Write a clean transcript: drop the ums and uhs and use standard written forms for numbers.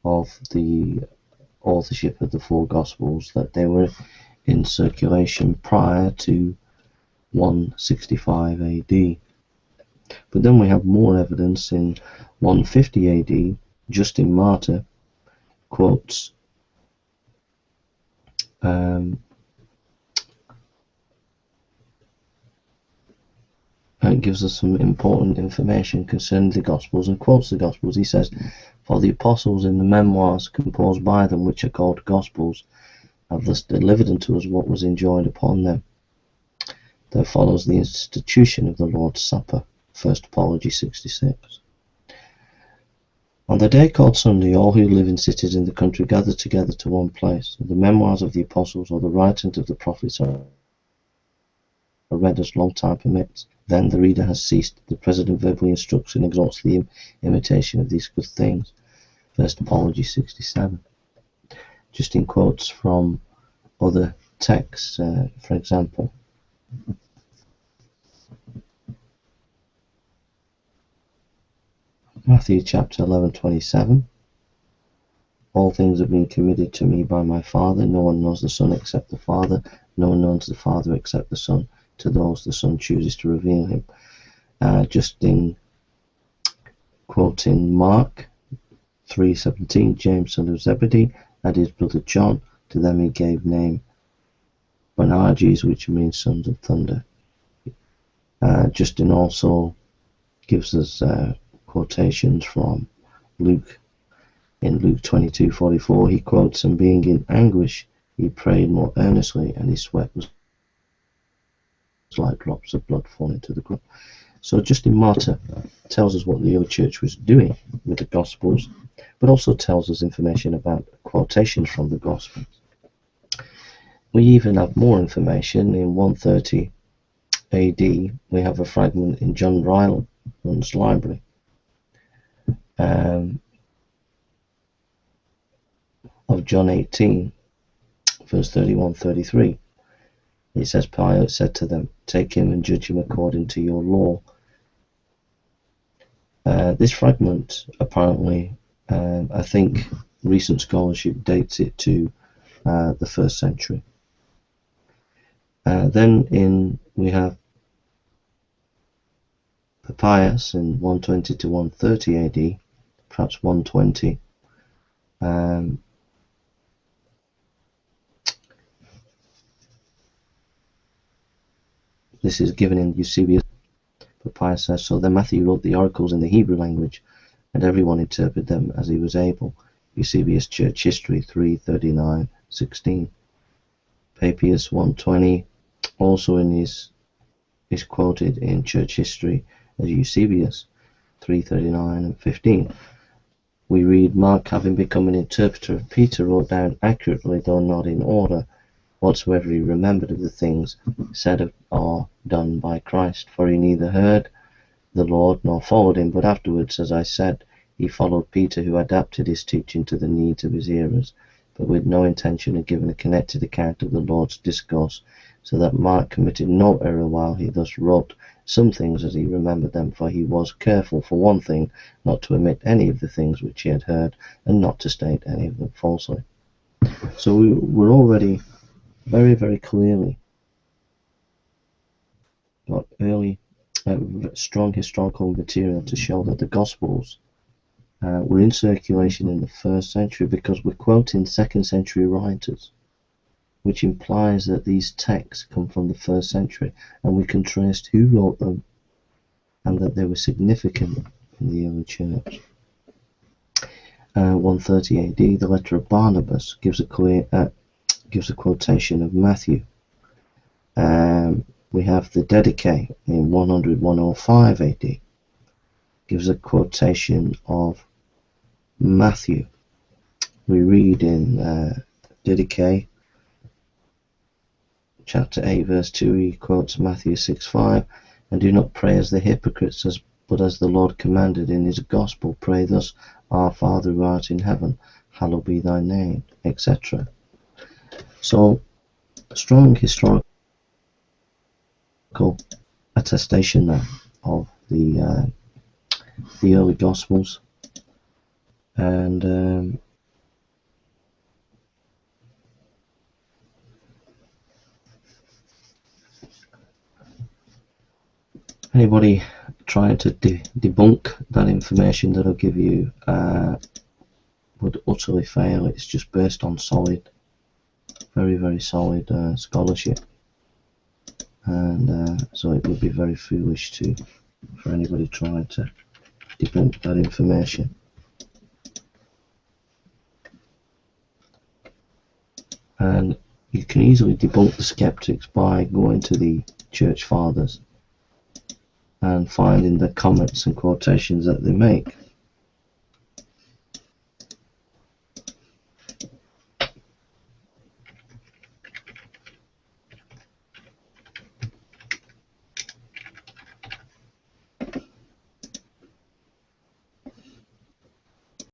of the authorship of the four Gospels, that they were in circulation prior to 165 AD. But then we have more evidence in 150 AD. Justin Martyr quotes and gives us some important information concerning the Gospels, and quotes the Gospels. He says, "For the apostles in the memoirs composed by them, which are called Gospels, have thus delivered unto us what was enjoined upon them. There follows the institution of the Lord's Supper." First Apology 66. "On the day called Sunday, all who live in cities in the country gather together to one place. The memoirs of the apostles or the writings of the prophets are read as long time permits. Then the reader has ceased. The president verbally instructs and exhorts the imitation of these good things." First Apology 67. Just in quotes from other texts, for example, Matthew chapter 11:27. "All things have been committed to me by my Father. No one knows the Son except the Father. No one knows the Father except the Son, to those the Son chooses to reveal him." Just in quoting Mark 3:17, "James, son of Zebedee, and his brother John, to them he gave name Boanerges, which means sons of thunder." Justin also gives us quotations from Luke. In Luke 22:44, he quotes, "And being in anguish, he prayed more earnestly, and his sweat was like drops of blood falling to the ground." So Justin Martyr tells us what the early church was doing with the Gospels, but also tells us information about quotations from the Gospels. We even have more information. In 130 AD, we have a fragment in John Ryland's library. Of John 18, verse 31-33. It says, "Pilate said to them, Take him and judge him according to your law." This fragment, apparently, I think recent scholarship dates it to the 1st century. Then we have Papias in 120 to 130 AD, perhaps 120. This is given in Eusebius. Papias says, "So then Matthew wrote the oracles in the Hebrew language, and everyone interpreted them as he was able." Eusebius Church History 3:39-16. Papias 120, also is quoted in Church History as Eusebius 3:39-15. We read, "Mark, having become an interpreter of Peter, wrote down accurately, though not in order, whatsoever he remembered of the things said or done by Christ. For he neither heard the Lord nor followed him, but afterwards, as I said, he followed Peter, who adapted his teaching to the needs of his hearers, but with no intention of giving a connected account of the Lord's discourse, so that Mark committed no error while he thus wrote some things as he remembered them, for he was careful, for one thing, not to omit any of the things which he had heard, and not to state any of them falsely." So we're already very, very clearly got early, strong historical material to show that the Gospels were in circulation in the 1st century, because we're quoting 2nd century writers, which implies that these texts come from the 1st century, and we can trace who wrote them and that they were significant in the early church. 130 AD, the letter of Barnabas gives a quotation of Matthew. We have the Didache in 100-105 AD, gives a quotation of Matthew. We read in Didache chapter 8 verse 2, he quotes Matthew 6:5, "And do not pray as the hypocrites, but as the Lord commanded in his gospel, pray thus, Our Father who art in heaven, hallowed be thy name," etc. So strong historical attestation there of the early Gospels, and Anybody trying to debunk that information that I'll give you would utterly fail. It's just based on solid, very solid scholarship, and so it would be very foolish for anybody trying to debunk that information. And you can easily debunk the skeptics by going to the Church Fathers and finding the comments and quotations that they make.